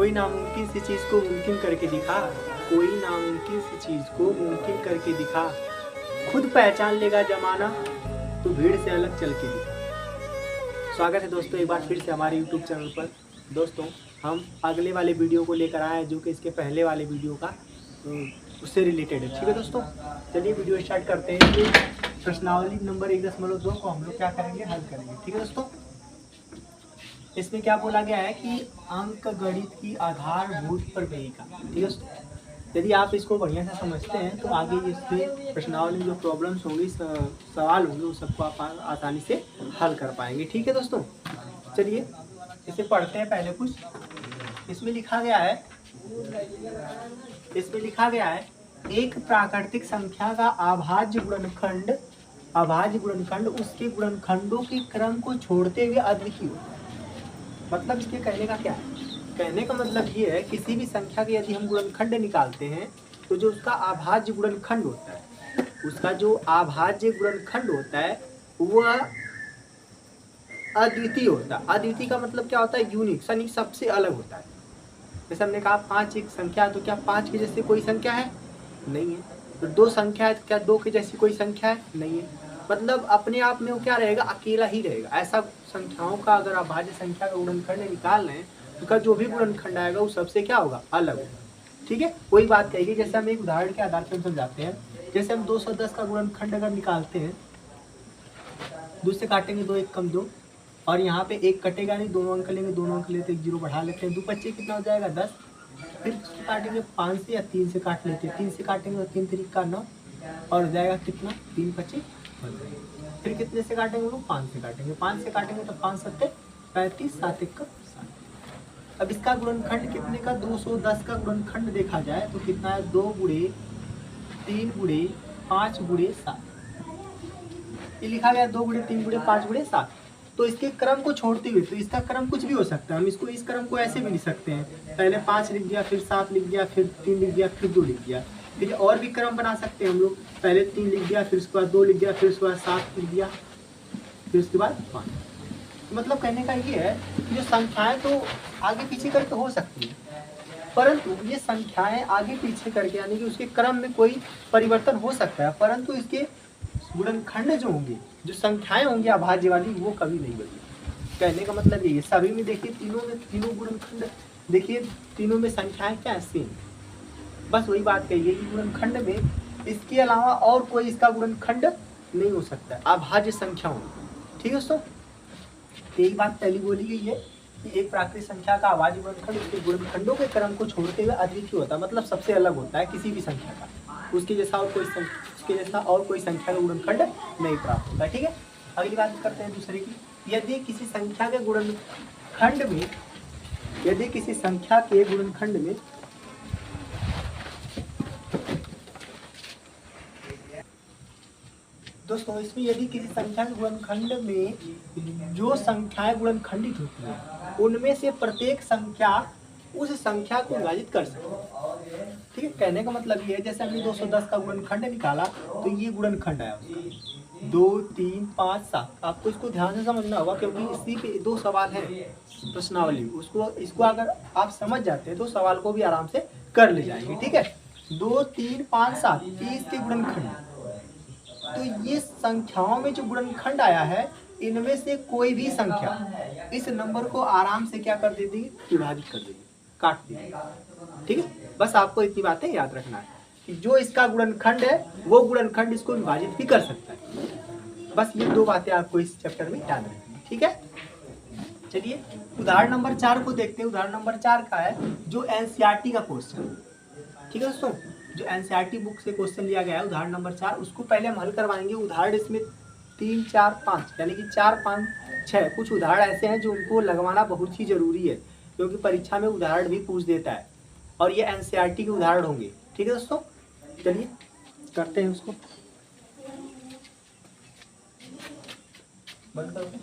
कोई नामुमकिन सी चीज़ को मुमकिन करके दिखा, कोई नामुमकिन सी चीज़ को मुमकिन करके दिखा, खुद पहचान लेगा जमाना तो भीड़ से अलग चल के दिखा। स्वागत है दोस्तों एक बार फिर से हमारे YouTube चैनल पर। दोस्तों हम अगले वाले वीडियो को लेकर आए हैं जो कि इसके पहले वाले वीडियो का उससे रिलेटेड है। ठीक है दोस्तों, चलिए वीडियो स्टार्ट करते हैं। ये प्रश्नावली नंबर 1.2 को हम लोग क्या करेंगे, हल करेंगे। ठीक है दोस्तों, इसमें क्या बोला गया है कि अंक गणित की आधारभूत प्रमेयिका। ठीक है दोस्तों, यदि आप इसको बढ़िया से समझते हैं तो आगे इसमें प्रश्नावली में जो प्रॉब्लम्स होंगी, सवाल होंगे, उस सबको आप आसानी से हल कर पाएंगे। ठीक है दोस्तों, चलिए इसे पढ़ते हैं। पहले कुछ इसमें लिखा गया है, एक प्राकृतिक संख्या का अभाज्य गुणनखंड उसके गुणनखंडों के क्रम को छोड़ते हुए अद्वितीय होता है। मतलब इसके कहने का क्या है? कहने का मतलब ये है, किसी भी संख्या के यदि हम गुणनखंड निकालते हैं तो जो उसका अभाज्य गुणनखंड होता है, वह अद्वितीय होता है। अद्वितीय का मतलब क्या होता है? यूनिक, यानी सबसे अलग होता है। जैसे हमने कहा 5 एक संख्या है, तो क्या 5 के जैसे कोई संख्या है? नहीं है। तो 2 संख्या है, तो क्या 2 के जैसी कोई संख्या है? नहीं है। मतलब अपने आप में वो क्या रहेगा? अकेला ही रहेगा। ऐसा संख्याओं का अगर आप भाज्य संख्या का गुणनखंड निकाल रहे हैं, उसका जो भी गुणनखंड आएगा वो सबसे क्या होगा? अलग होगा। ठीक है, वही बात कहेगी। जैसे हम एक उदाहरण के आधार पर समझाते हैं। जैसे हम 210 का गुणनखंड अगर निकालते हैं, 2 से काटेंगे 2 1 कम 2, और यहाँ पे 1 कटेगा नहीं, दोनों अंक लेंगे, दोनों अंक लेते 1 0 बढ़ा लेते हैं, 2 25 कितना हो जाएगा? 10। फिर काटेंगे 5 से या 3 से काट लेते हैं, 3 से काटेंगे तो 3 3 का 9, और हो जाएगा कितना? 3 25। फिर कितने से काटेंगे लोग? 5 से काटेंगे, 5 से काटेंगे तो 5 7 35, 7 1 का 7। अब इसका गुणनखंड कितने का? 210 का गुणनखंड देखा जाए तो कितना है? 2 गुणे 3 गुणे 5 गुणे 7। ये लिखा गया 2 गुणे 3 गुणे 5 गुणे 7। तो इसके क्रम को छोड़ते हुए, तो इसका क्रम कुछ भी हो सकता है। हम इसको इस क्रम को ऐसे भी लिख सकते हैं, पहले 5 लिख दिया, फिर 7 लिख दिया, फिर 3 लिख दिया, फिर 2 लिख दिया। फिर और भी क्रम बना सकते हैं हम लोग, पहले 3 लिख दिया, फिर उसके बाद 2 लिख दिया, फिर उसके बाद 7 लिख दिया, फिर उसके बाद 5। मतलब कहने का ये है कि जो संख्याएं तो आगे पीछे करके हो सकती है, परंतु ये संख्याएं आगे पीछे करके, यानी कि उसके क्रम में कोई परिवर्तन हो सकता है, परंतु इसके गुणनखंड जो होंगे, जो संख्याएं होंगी अभाज्य वाली, वो कभी नहीं बदलेगी। कहने का मतलब ये है। सभी में देखिए, तीनों गुणनखंड देखिए, तीनों में संख्याएं क्या है? सेम। बस वही बात कही कि गुणनखंड में इसके अलावा और कोई इसका गुणनखंड नहीं हो सकता है अभाज्य संख्याओं। ठीक है दोस्तों, यही बात पहली बोली गई है कि एक प्राकृतिक संख्या का अभाज्य गुणनखंड उसके गुणनखंडों के क्रम को छोड़ते हुए अद्वितीय होता है। मतलब सबसे अलग होता है किसी भी संख्या का, उसके जैसा और कोई संख्या का गुणनखंड नहीं प्राप्त होता है। ठीक है, अगली बात करते हैं दूसरे की। यदि किसी संख्या के गुणनखंड में दोस्तों, इसमें यदि किसी संख्या के गुणनखंड में जो संख्याएं गुणनखंडित होती हैं, उनमें से प्रत्येक संख्या उस संख्या को विभाजित कर सकती है। ठीक है, कहने का मतलब ये है, जैसे हमने 210 का गुणनखंड निकाला तो ये गुणनखंड आया उसका 2 3 5 7। आपको इसको ध्यान से समझना होगा, क्योंकि इसी पे 2 सवाल है प्रश्नावली। इसको अगर आप समझ जाते हैं तो सवाल को भी आराम से कर ले जाएंगे। ठीक है, 2 3 5 7 ये इसके गुणनखंड। तो ये संख्याओं में जो गुणनखंड आया है, इनमें से कोई भी संख्या इस नंबर को आराम से क्या कर देगी? विभाजित कर देगी, काट देगी। ठीक है, बस आपको इतनी बातें याद रखना है कि जो इसका गुणनखंड है वो गुणनखंड इसको विभाजित भी कर सकता है। बस ये 2 बातें आपको इस चैप्टर में याद रखनी। ठीक है, चलिए उदाहरण नंबर 4 को देखते हैं। उदाहरण नंबर 4 का है जो एनसीईआरटी का क्वेश्चन। ठीक है दोस्तों, जो एनसीईआरटी बुक से क्वेश्चन लिया गया है उदाहरण नंबर 4, उसको पहले हम हल करवाएंगे। उदाहरण इसमें 3 4 5 यानी कि 4 5 6 कुछ उदाहरण ऐसे हैं जो उनको लगवाना बहुत ही जरूरी है, क्योंकि परीक्षा में उदाहरण भी पूछ देता है, और ये एनसीईआरटी के उदाहरण होंगे। ठीक है दोस्तों, चलिए करते हैं उसको बंद करते हैं।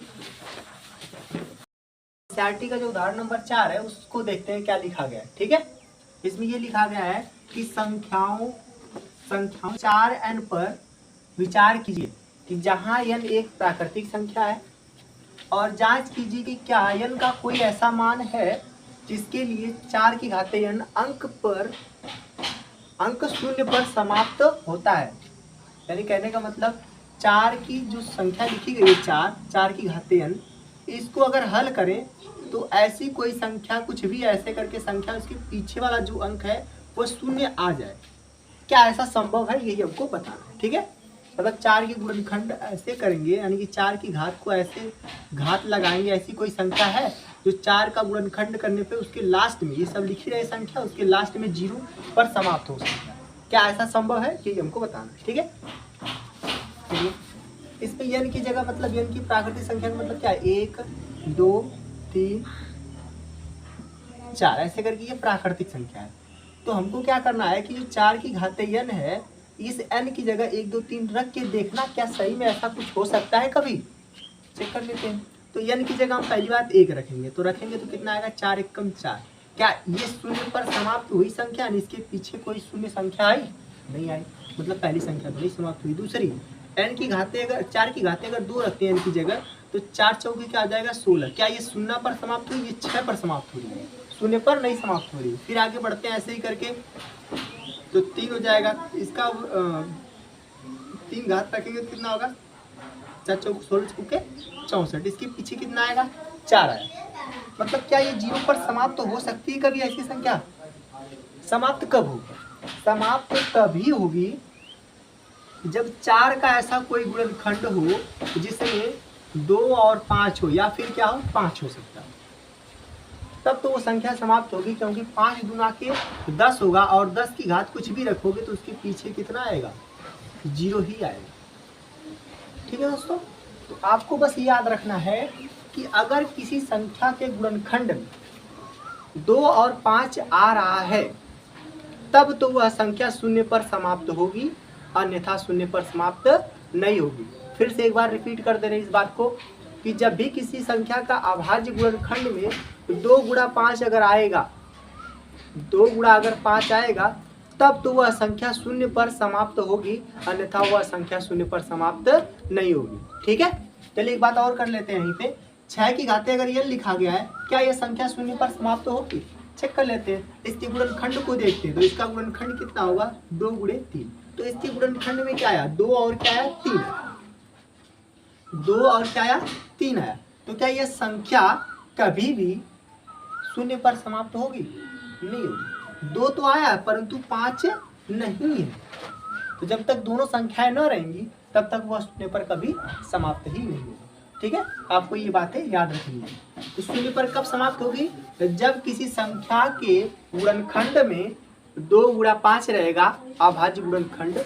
एनसीईआरटी का जो उदाहरण नंबर 4 है उसको देखते हैं क्या लिखा गया है। ठीक है, इसमें ये लिखा गया है कि संख्याओं 4n पर विचार कीजिए कि जहां n एक प्राकृतिक संख्या है, और जांच कीजिए कि क्या n का कोई ऐसा मान है जिसके लिए 4 की घाते n अंक शून्य पर समाप्त होता है। यानी कहने का मतलब 4 की जो संख्या लिखी गई है 4 की घाते n, इसको अगर हल करें तो ऐसी कोई संख्या, कुछ भी ऐसे करके संख्या, उसके पीछे वाला जो अंक है वो शून्य आ जाए। क्या ऐसा संभव है, यही हमको बताना है। ठीक है, मतलब 4 के गुणनखंड ऐसे करेंगे, यानी कि 4 की घात को ऐसे घात लगाएंगे, ऐसी कोई संख्या है जो 4 का गुणनखंड करने पे उसके लास्ट में, ये सब लिखी रहे संख्या, उसके लास्ट में 0 पर समाप्त हो सकता है। क्या ऐसा संभव है, यही हमको बताना है। ठीक है, चलिए इसमें n की जगह, मतलब n की प्राकृतिक संख्या का मतलब क्या है, 1 2 3 4 ऐसे करके ये प्राकृतिक संख्या है। तो हमको क्या करना है कि जो 4 की घाते n है, इस n की जगह 1 2 3 रख के देखना क्या सही में ऐसा कुछ हो सकता है, कभी चेक कर लेते हैं। तो n की जगह हम पहली बात 1 रखेंगे, तो रखेंगे तो कितना आएगा, 4 एकम 4। क्या ये शून्य पर समाप्त हुई संख्या, इसके पीछे कोई शून्य संख्या आई, नहीं आई, मतलब पहली संख्या तो नहीं समाप्त हुई। दूसरी, n की घाते अगर 4 की घाते अगर 2 रखते हैं n की जगह, तो 4 चौके क्या आ जाएगा 16। क्या ये 0 पर समाप्त हुई, ये 6 पर समाप्त हो रही है, शून्य पर नहीं समाप्त हो रही। फिर आगे बढ़ते हैं ऐसे ही करके, तो 3 हो जाएगा, इसका 3 घात रखेंगे तो कितना होगा, 4 चौक 16 चौके 64, इसके पीछे कितना आएगा, 4 आएगा। मतलब क्या ये 0 पर समाप्त तो हो सकती है कभी ऐसी संख्या? समाप्त कब होगी? समाप्त तभी होगी जब 4 का ऐसा कोई गुणनखंड हो जिसमें 2 और 5 हो, या फिर क्या हो, 5 हो सकता है, तब तो वो संख्या समाप्त होगी। क्योंकि 5 गुना के 10 होगा, और 10 की घात कुछ भी रखोगे तो उसके पीछे कितना आएगा, 0 ही आएगा। ठीक है दोस्तों, तो आपको बस याद रखना है कि अगर किसी संख्या के गुणनखंड में 2 और 5 आ रहा है, तब तो वह संख्या शून्य पर समाप्त होगी, अन्यथा शून्य पर समाप्त नहीं होगी। फिर से एक बार रिपीट कर दे रहे इस बात को, कि जब भी किसी संख्या का अभाज्य गुणनखंड में 2 गुणा 5 अगर आएगा, 2 गुणा अगर 5 आएगा, तब तो वह संख्या शून्य पर समाप्त होगी, अन्यथा वह संख्या शून्य पर समाप्त नहीं होगी। ठीक है, चलिए एक बात और कर लेते हैं। यहीं पे 6 की घाते अगर ये लिखा गया है, क्या यह संख्या शून्य पर समाप्त होगी? चेक कर लेते हैं, इसके गुणनखंड को देखते हैं। तो इसका गुणनखंड कितना होगा, 2 गुणे 3। तो इसके गुणनखंड में क्या आया, 2 और क्या आया, 3। 2 और क्या आया, 3 आया। तो क्या यह संख्या कभी भी शून्य पर समाप्त होगी? नहीं होगी। 2 तो आया परंतु 5 नहीं है। तो जब तक दोनों संख्याएं न रहेंगी तब तक वह शून्य पर कभी समाप्त ही नहीं होगी। ठीक है, आपको ये बातें याद रखनी है। तो शून्य पर कब समाप्त होगी, जब किसी संख्या के गुणनखंड में 2 गुणा 5 रहेगा, अभाज्य गुणनखंड,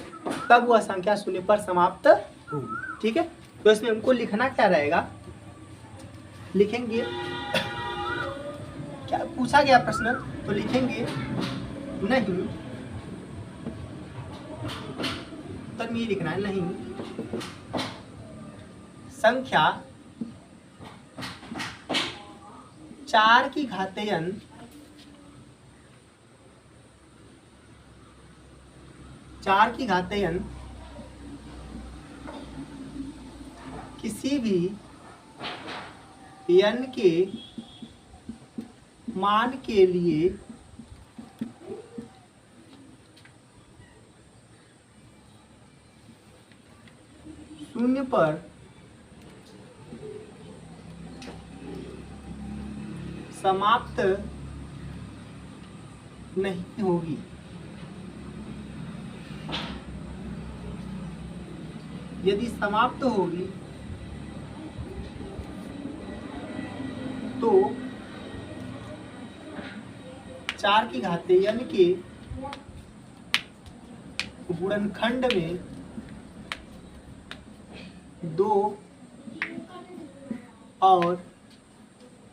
तब वह संख्या शून्य पर समाप्त होगी। ठीक है, तो इसमें हमको लिखना क्या रहेगा, लिखेंगे, क्या पूछा गया प्रश्न, तो लिखेंगे नहीं, तब ये लिखना है, नहीं संख्या 4 की घाते n किसी भी n के मान के लिए शून्य पर समाप्त नहीं होगी। यदि समाप्त होगी तो 4 की घाते n के गुणनखंड में 2 और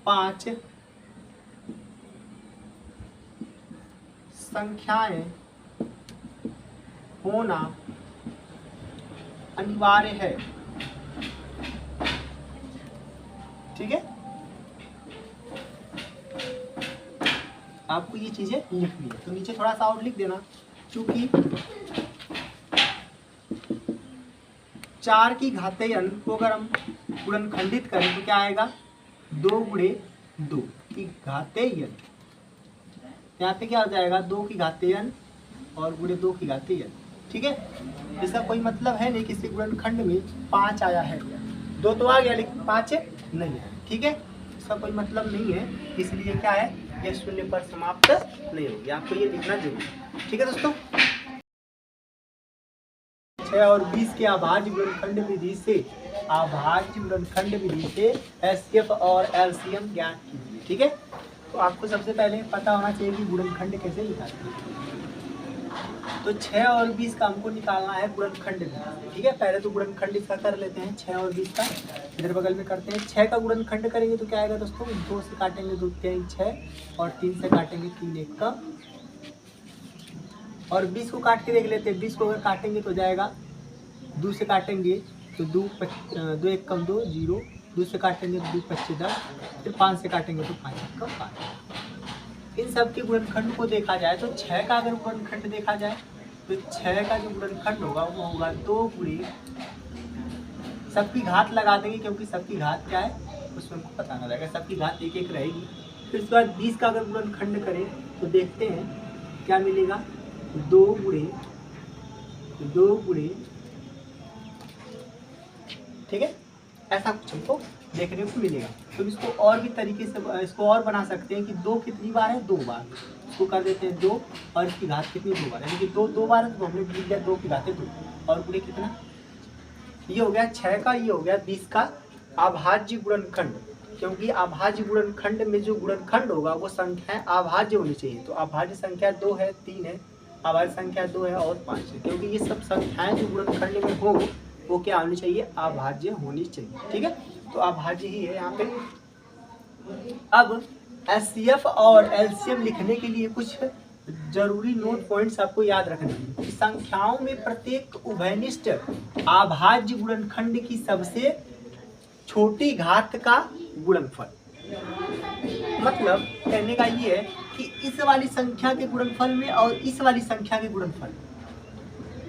5 संख्याएं होना अनिवार्य है। ठीक है, आपको ये चीजें लिखनी है, तो नीचे थोड़ा सा और लिख देना। क्योंकि 4 की घाते n को अगर हम गुणनखंडित करें तो क्या आएगा, 2 गुणे 2 की घाते n, यहाँ पे क्या हो जाएगा 2 की घाते n और गुणे 2 की घाते n। ठीक है, इसका कोई मतलब है नहीं किसी गुणनखंड में 5 आया है, 2 तो आ गया लेकिन 5 नहीं है। ठीक है, इसका कोई मतलब नहीं है, इसलिए क्या है ये शून्य पर समाप्त नहीं होगी, आपको ये लिखना जरूरी है। ठीक है दोस्तों, 6 और 20 के अभाज्य गुणनखंड विधि से एचसीएफ और एलसीएम ज्ञात कीजिए। ठीक है, तो आपको सबसे पहले पता होना चाहिए कि गुणनखंड कैसे निकालते हैं। तो 6 और 20 का हमको निकालना है गुणनखंड में। ठीक है, पहले तो गुणनखंड इसका कर लेते हैं 6 और 20 का, इधर बगल में करते हैं। 6 का गुणनखंड करेंगे तो क्या आएगा दोस्तों, 2 से काटेंगे 2 3 6 और 3 से काटेंगे 3 1 का, और 20 को काट के देख लेते हैं। 20 को अगर काटेंगे तो जाएगा, 2 से काटेंगे तो 2 1 कम 2 0, 2 से काटेंगे तो 2 25 10, फिर 5 से काटेंगे तो 5 1 कम 5। इन सब के गुणनखंड को देखा जाए तो 6 का अगर गुणनखंड देखा जाए तो 6 का जो गुणनखंड होगा वो होगा 2 गुणे, सबकी घात लगा देंगे क्योंकि सबकी घात क्या है उसमें हमको पता ना रहेगा, सबकी घात 1 1 रहेगी। फिर उसके बाद 20 का अगर गुणनखंड करें तो देखते हैं क्या मिलेगा, 2 गुणे, ठीक है, ऐसा कुछ हमको देखने को मिलेगा। तो इसको और भी तरीके से इसको और बना सकते हैं कि 2 कितनी बार है, 2 बार, इसको कर देते हैं 2 और इसकी घात कितनी 2 बार, यानी कि 2 बार है तो हमने लिख दिया 2 की घात 2 और गुणे कितना, ये हो गया 6 का, ये हो गया 20 का अभाज्य गुणनखंड। क्योंकि अभाज्य गुणनखंड में जो गुणनखंड होगा वो संख्याएं अभाज्य होनी चाहिए। तो अभाज्य संख्या 2 है, 3 है, अभाज्य संख्या 2 है और 5 है, क्योंकि ये सब संख्याएं जो गुणनखंड में हो वो क्या होनी चाहिए, अभाज्य होनी चाहिए। ठीक है, तो अभाज्य ही है यहाँ पे। अब एचसीएफ और एलसीएम लिखने के लिए कुछ जरूरी नोट पॉइंट्स आपको याद रखने हैं। संख्याओं में प्रत्येक उभयनिष्ठ अभाज्य गुणनखंड की सबसे छोटी घात का गुणनफल, मतलब कहने का ये है कि इस वाली संख्या के गुणनफल में और इस वाली संख्या के गुणनफल,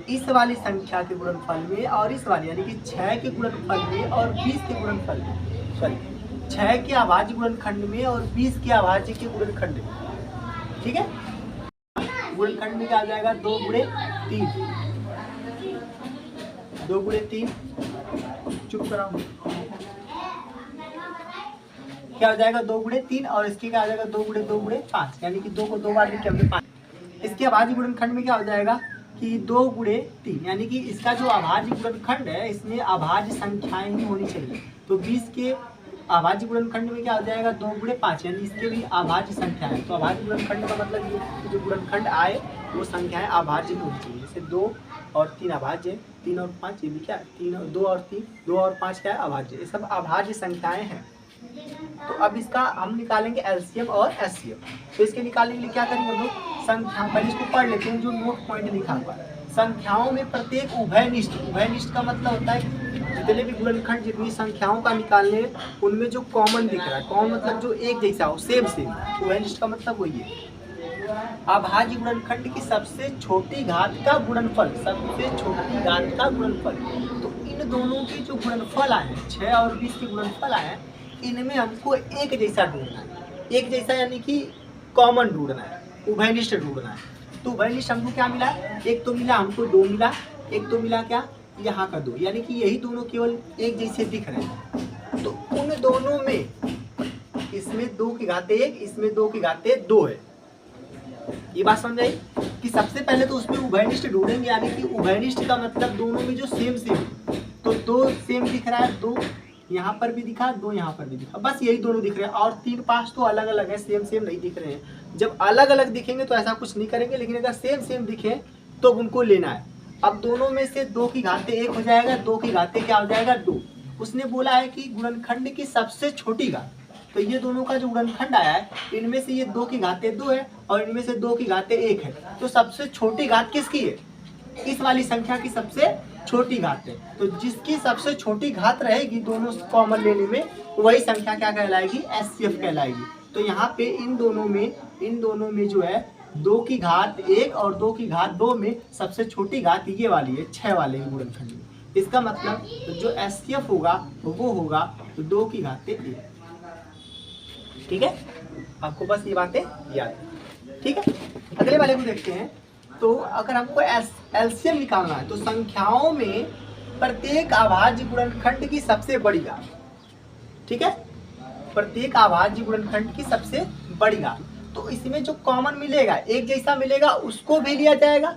इस वाली संख्या के गुणनफल में और इस वाली, यानी कि 6 के गुणनफल में और 20 के गुणनफल में, सॉरी 6 के अभाज्य गुणनखंड में और 20 के अभाज्य के गुणनखंड में। ठीक है, गुणनखंड में क्या आ जाएगा, 2 गुणे 3, 2 गुणे 3, चुप कराओ, क्या हो जाएगा 2 गुणे 3 और इसके क्या आ जाएगा 2 गुणे 5, यानी कि 2 को 2 बार लिखे हमने 5। इसके अभाज्य गुणनखंड में क्या हो जाएगा कि 2 गुणे 3, यानी कि इसका जो अभाज्य गुणनखंड है इसमें अभाज्य संख्याएं ही होनी चाहिए। तो 20 के अभाज्य गुणनखंड में क्या हो जाएगा 2 गुणे 5, यानी इसके भी अभाज्य संख्या है। तो अभाज्य गुणनखंड का मतलब ये जो गुणनखंड आए वो संख्याएं अभाज्य में होनी चाहिए। जैसे 2 और 3 अभाज्य, 3 और 5 ये भी क्या, 2 और 5 क्या है अभाज्य, ये सब अभाज्य संख्याएं हैं। तो अब इसका हम निकालेंगे एलसीएम और एचसीएफ। तो इसके निकालने के लिए क्या करेंगे हम लोग, संख्या पहले इसको पढ़ लेते हैं जो नोट पॉइंट लिखा हुआ है। संख्याओं में प्रत्येक उभयनिष्ठ, उभयनिष्ठ का मतलब होता है जितने भी गुणनखंड जितनी संख्याओं का निकालने उनमें जो कॉमन दिख रहा है, कॉमन मतलब जो एक जैसा हो, सेम, उभयनिष्ठ का मतलब वही है। अभाज्य गुणनखंड की सबसे छोटी घात का गुणनफल, सबसे छोटी घात का गुणनफल। तो इन दोनों के जो गुणनफल आए हैं, 6 और 20 के गुणनफल आए हैं, इनमें हमको एक जैसा ढूंढना है। एक जैसा यानी कि कॉमन ढूंढना है, उभयनिष्ठ ढूंढना है। तो उभयनिष्ठ हमको क्या मिला, एक तो मिला हमको 2 मिला, एक तो मिला क्या यहाँ का 2, यानी कि यही दोनों केवल एक जैसे दिख रहे हैं। तो उन दोनों में इसमें 2 की घाते 1, इसमें 2 की घाते 2 है। ये बात समझ आई कि सबसे पहले तो उसमें उभयनिष्ठ ढूंढेंगे, यानी कि उभयनिष्ठ का मतलब दोनों में जो सेम तो 2 सेम दिख रहा है, 2 यहाँ पर भी दिखा, 2 यहाँ पर भी दिखा, बस यही दोनों दिख रहे हैं। और 3 5 तो अलग अलग है, सेम नहीं दिख रहे हैं। जब अलग अलग दिखेंगे तो ऐसा कुछ नहीं करेंगे, लेकिन अगर सेम दिखे तो उनको लेना है। अब दोनों में से 2 की घाते 1 हो जाएगा, 2 की घाते क्या हो जाएगा 2। उसने बोला है कि गुणनखंड की सबसे छोटी घात, तो ये दोनों का जो गुणनखंड आया है इनमें से ये 2 की घाते 2 है और इनमें से 2 की घाते 1 है। तो सबसे छोटी घात किसकी है, इस वाली संख्या की सबसे छोटी घात है। तो जिसकी सबसे छोटी घात रहेगी दोनों कॉमन लेने में, वही संख्या क्या कहलाएगी, एचसीएफ कहलाएगी। तो यहाँ पे इन दोनों में जो है 2 की घात 1 और 2 की घात 2 में सबसे छोटी घात ये वाली है, 6 वाले गुणनखंड में। इसका मतलब जो एचसीएफ होगा वो होगा 2 की घाते 1। ठीक है, आपको बस ये बातें याद है। ठीक है, अगले वाले को देखते हैं। तो अगर हमको एलसीएम निकालना है तो संख्याओं में प्रत्येक अभाज्य गुणनखंड की सबसे बड़ी घात, ठीक है, प्रत्येक अभाज्य गुणनखंड की सबसे बड़ी घात। तो इसमें जो कॉमन मिलेगा, एक जैसा मिलेगा, उसको भी लिया जाएगा,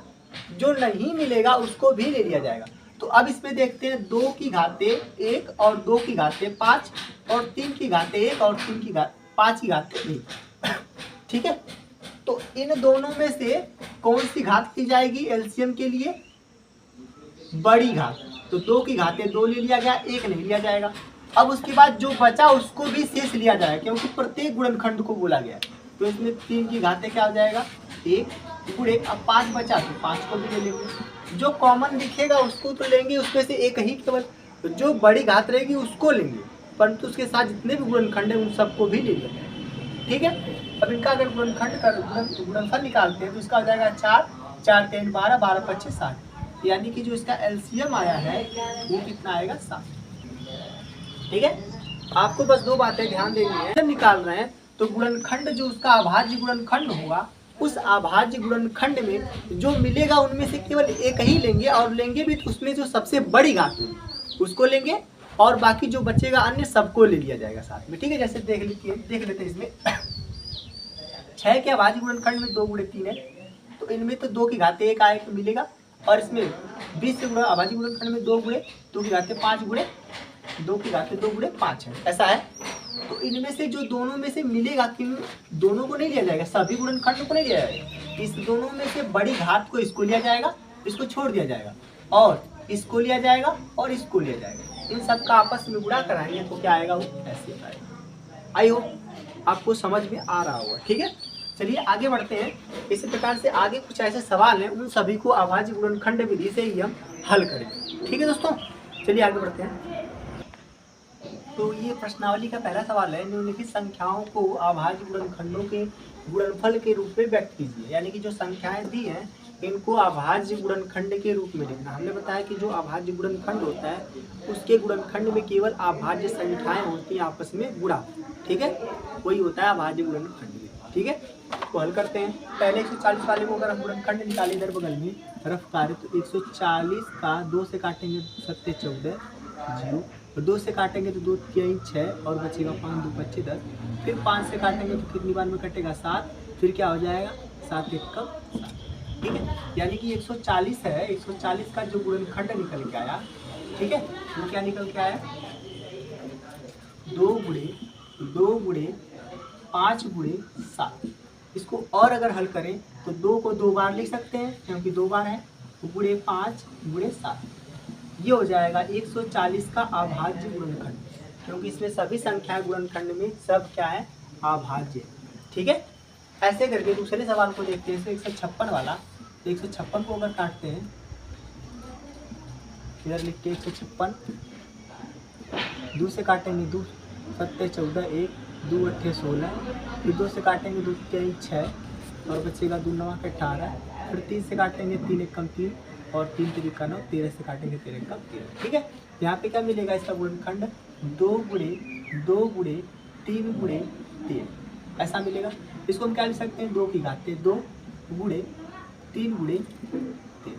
जो नहीं मिलेगा उसको भी ले लिया जाएगा। तो अब इसमें देखते हैं 2 की घाते 1 और 2 की घाते 5 और 3 की घाते 1 और 3 की घात 5 की घाते 1, ठीक है। तो इन दोनों में से कौन सी घात की जाएगी एलसीएम के लिए? बड़ी घात। तो 2 की घाते 2 ले लिया गया, 1 नहीं लिया जाएगा। अब उसके बाद जो बचा उसको भी शेष लिया जाएगा, क्योंकि प्रत्येक गुणनखंड को बोला गया है। तो इसमें 3 की घाते क्या हो जाएगा? 1 गुणे, अब 5 बचा तो 5 को भी ले लेंगे। जो कॉमन दिखेगा उसको तो लेंगे, उसमें से एक ही केवल, तो जो बड़ी घात रहेगी उसको लेंगे, परंतु उसके साथ जितने भी गुणनखंड है उन सबको भी ले लेंगे, ठीक है। अब इनका अगर गुणनखंड का गुणनफल निकालते हैं तो इसका हो जाएगा 4, 4 3 12, 12 25 60, यानी कि जो इसका एलसीएम आया है वो कितना आएगा? 7, ठीक है। आपको बस 2 बातें ध्यान देनी है। जब निकाल रहे हैं तो गुणनखंड जो उसका अभाज्य गुणनखंड होगा, उस अभाज्य गुणनखंड में जो मिलेगा उनमें से केवल एक ही लेंगे, और लेंगे भी तो उसमें जो सबसे बड़ी घात होगी उसको लेंगे, और बाकी जो बचेगा अन्य सबको ले लिया जाएगा साथ में, ठीक है। जैसे देख लेते हैं इसमें 6 के अभाज्य गुणनखंड में 2 गुणे 3 है, तो इनमें तो 2 की घाते 1 आए तो मिलेगा, और इसमें 20 से गुणा अभाज्य गुणनखंड में 2 गुणे 2 की घाते 5 गुणे 2 की घाते 2 गुणे 5 है, ऐसा है। तो इनमें से जो दोनों में से मिलेगा, कि दोनों को नहीं लिया जाएगा, सभी गुणनखंड को नहीं लिया जाएगा, इस दोनों में से बड़ी घात को इसको लिया जाएगा, इसको छोड़ दिया जाएगा, और इसको लिया जाएगा और इसको लिया जाएगा। इन सब का आपस में गुणा कराएंगे तो क्या आएगा? वो ऐसे आएगा। आई होप आपको समझ में आ रहा होगा, ठीक है। चलिए आगे बढ़ते हैं। इसी प्रकार से आगे कुछ ऐसे सवाल हैं, उन सभी को अभाज्य गुणनखंड विधि से ही हम हल करेंगे, ठीक है दोस्तों। चलिए आगे बढ़ते हैं। तो ये प्रश्नावली का पहला सवाल है, निम्नलिखित संख्याओं को अभाज्य गुणनखंडों के गुणनफल के रूप में व्यक्त कीजिए। यानी कि जो संख्याएं दी हैं इनको अभाज्य गुणनखंड के रूप में लिखना। हमने बताया कि जो अभाज्य गुणनखंड होता है उसके गुणनखंड में केवल अभाज्य संख्याएं होती हैं आपस में गुणा, ठीक है, वही होता है अभाज्य गुणनखंड, ठीक है। तो हल करते हैं। पहले 140 वाले को अगर हम गुणनखंड निकाले इधर बगल में रफ कार्य, तो 140 का 2 से काटेंगे 7 14 0, और 2 से काटेंगे तो 2 3 6 और बचेगा 5 2 25 10, फिर 5 से काटेंगे तो कितनी बार में कटेगा? 7, फिर क्या हो जाएगा? 7 1 का 7, ठीक है। यानी कि 140 है, 140 का जो गुणनखंड निकल के आया, ठीक है, वो क्या निकल के आया? 2 गुणे 5 गुणे 7। इसको और अगर हल करें तो 2 को 2 बार लिख सकते हैं, क्योंकि 2 बार है, गुणे 5 गुणे 7, ये हो जाएगा 140 का अभाज्य गुणनखंड, क्योंकि इसमें सभी संख्याएं गुणनखंड में सब क्या है? अभाज्य, ठीक है। ऐसे करके दूसरे सवाल को देखते हैं। 156 वाला, 156 को अगर काटते हैं, इधर लिख के 156, 2 से काटेंगे 2 7 14 1 2 8 16, फिर 2 से काटेंगे 2 3 6 और बचेगा 2 9 18, फिर 3 से काटेंगे 3 1 कम 3 और 3 3 का 9, 13 से काटेंगे 13 कम 13, ठीक है। यहाँ पे क्या मिलेगा? इसका गुणनखंड 2 गुणे 3 गुणे 3, ऐसा मिलेगा। इसको हम क्या लिख सकते हैं? 2 की घाते 2 गुणे 3 गुणे 3।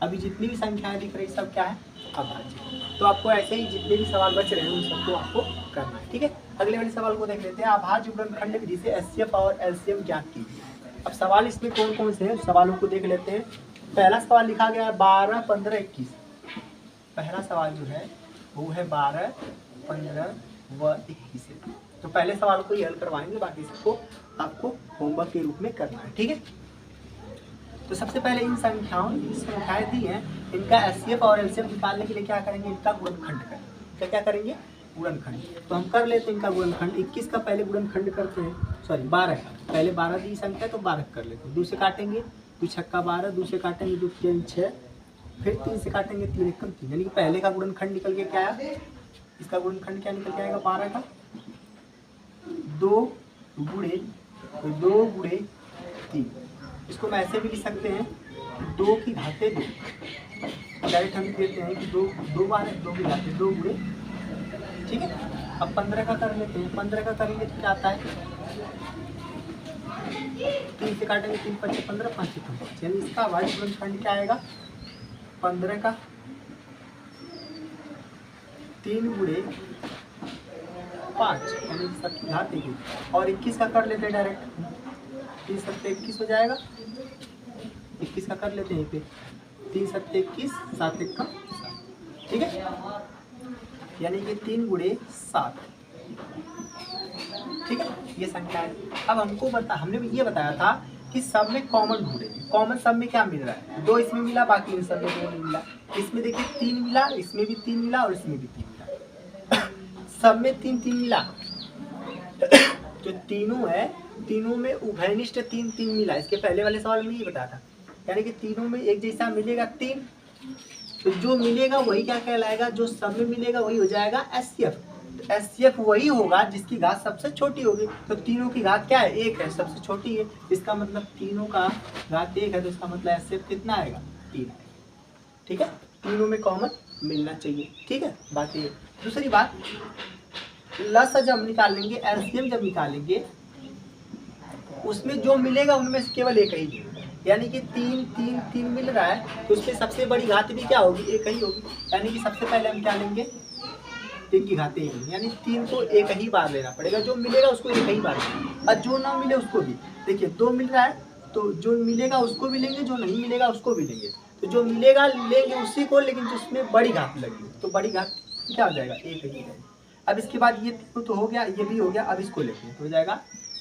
अभी जितनी भी संख्याएं दिख रही सब क्या है? अभाज्य। तो आपको ऐसे ही जितने भी सवाल बच रहे हैं उन सबको आपको करना है, ठीक है। अगले वाले सवाल को देख लेते हैं। अभाज्य गुणनखंड विधि से एचसीएफ और एलसीएम ज्ञात कीजिए। अब सवाल इसमें कौन कौन से हैं सवालों को देख लेते हैं। पहला सवाल लिखा गया है 12 15 21। पहला सवाल जो है वो है 12 15 व 21 है। तो पहले सवाल को ही हल करवाएंगे, बाकी सबको आपको होमवर्क के रूप में करना है, ठीक है। तो सबसे पहले इन संख्याएं दी हैं, इनका एचसीएफ और एलसीएम निकालने के लिए क्या करेंगे? इनका गुणनखंड करेंगे। क्या करेंगे? गुणनखंड। तो हम कर लेते हैं इनका गुणनखंड। 21 का पहले गुणनखंड करते हैं, सॉरी 12 का पहले 12 दी संख्या तो 12 कर लेते हैं। 2 से काटेंगे 2 छक्का 12, 2 से काटेंगे 2 3 6, फिर 3 से काटेंगे 3 1 3, यानी कि पहले का गुणनखंड निकल के क्या आया? इसका गुणनखंड क्या निकल के आएगा? 12 का 2 गुणे 3। इसको हम ऐसे भी लिख सकते हैं 2 की घाते 2। डायरेक्ट हम देते हैं कि 2 बार 2 की घाते 2 गुणे, ठीक है। अब 15 का कर लेते हैं। 15 का करेंगे तो क्या आता है? 3 से काटेंगे 3 5 15 5 से 5, यानी इसका भाज्य गुणनखंड क्या आएगा 15 का 3 गुणे 5, यानी सबकी घात 1। और 21 का कर लेते हैं डायरेक्ट, 3 सत्ते 21 हो जाएगा, 21 का कर लेते हैं यहाँ पे, 3 सत्ते 21 7 1 का 7, ठीक है, यानी कि 3 गुणे 7, ठीक है, ये संख्या है। अब हमको हमने ये बताया था कि सब में कॉमन ढूंढेंगे। कॉमन सब में क्या मिल रहा है, 2 इसमें मिला, बाकी इन सब में 2 नहीं मिला। इसमें देखिए 3 मिला, इसमें भी 3 मिला और इसमें भी 3 मिला, सब में 3 3 मिला। जो तीनों है, तीनों में उभयनिष्ठ 3 3 मिला। इसके पहले वाले सवाल में ये बताया था, यानी कि तीनों में एक जैसा मिलेगा 3, तो जो मिलेगा वही क्या कहलाएगा, जो सब में मिलेगा वही हो जाएगा एचसीएफ। तो एचसीएफ वही होगा जिसकी घात सबसे छोटी होगी। तो तीनों की घात क्या है, 1 है, सबसे छोटी है, इसका मतलब तीनों का घात 1 है, तो इसका मतलब एचसीएफ कितना आएगा 3 आएगा, ठीक है। तीनों में कॉमन मिलना चाहिए, ठीक है, बात ये। दूसरी बात, लसा जब निकालेंगे, एलसीएम जब निकालेंगे, उसमें जो मिलेगा उनमें से केवल एक ही, यानी कि 3 3 3 मिल रहा है, तो उसमें सबसे बड़ी घात भी क्या होगी, एक ही होगी। यानी कि सबसे पहले हम क्या लेंगे, 1 की घात 1, यानी 3 को एक ही बार लेना पड़ेगा, जो मिलेगा उसको एक ही बार, और जो ना मिले उसको भी। देखिए 2 मिल रहा है, तो जो मिलेगा उसको भी लेंगे, जो नहीं मिलेगा उसको भी लेंगे। तो जो मिलेगा लेंगे उसी को, लेकिन जिसमें बड़ी घात लगी, तो बड़ी घात क्या हो जाएगा, 1 ही रहेगा। अब इसके बाद ये तो हो गया, ये भी हो गया। अब इसको लेते हैं, तो हो जाएगा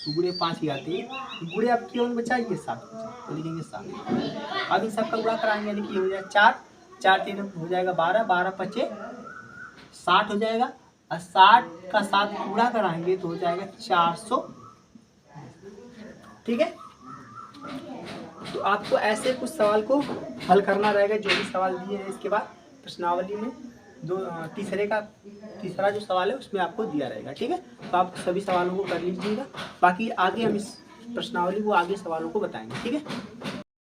गुणे 5 की घात 1 गुणे, अब क्यों बचा, ये 7 बचा, तो लिखेंगे 7। अब इन सब का गुणा कराएंगे, यानी कि ये हो जाएगा 4 4 3 हो जाएगा 12 12 5 60 हो जाएगा, और 60 का 7 गुणा कराएंगे तो हो जाएगा 400, ठीक है। तो आपको ऐसे कुछ सवाल को हल करना रहेगा, जो भी सवाल दिए हैं इसके बाद प्रश्नावली में। तीसरा जो सवाल है उसमें आपको दिया रहेगा, ठीक है। तो आप सभी सवालों को कर लीजिएगा, बाकी आगे हम इस प्रश्नावली को आगे सवालों को बताएंगे, ठीक है।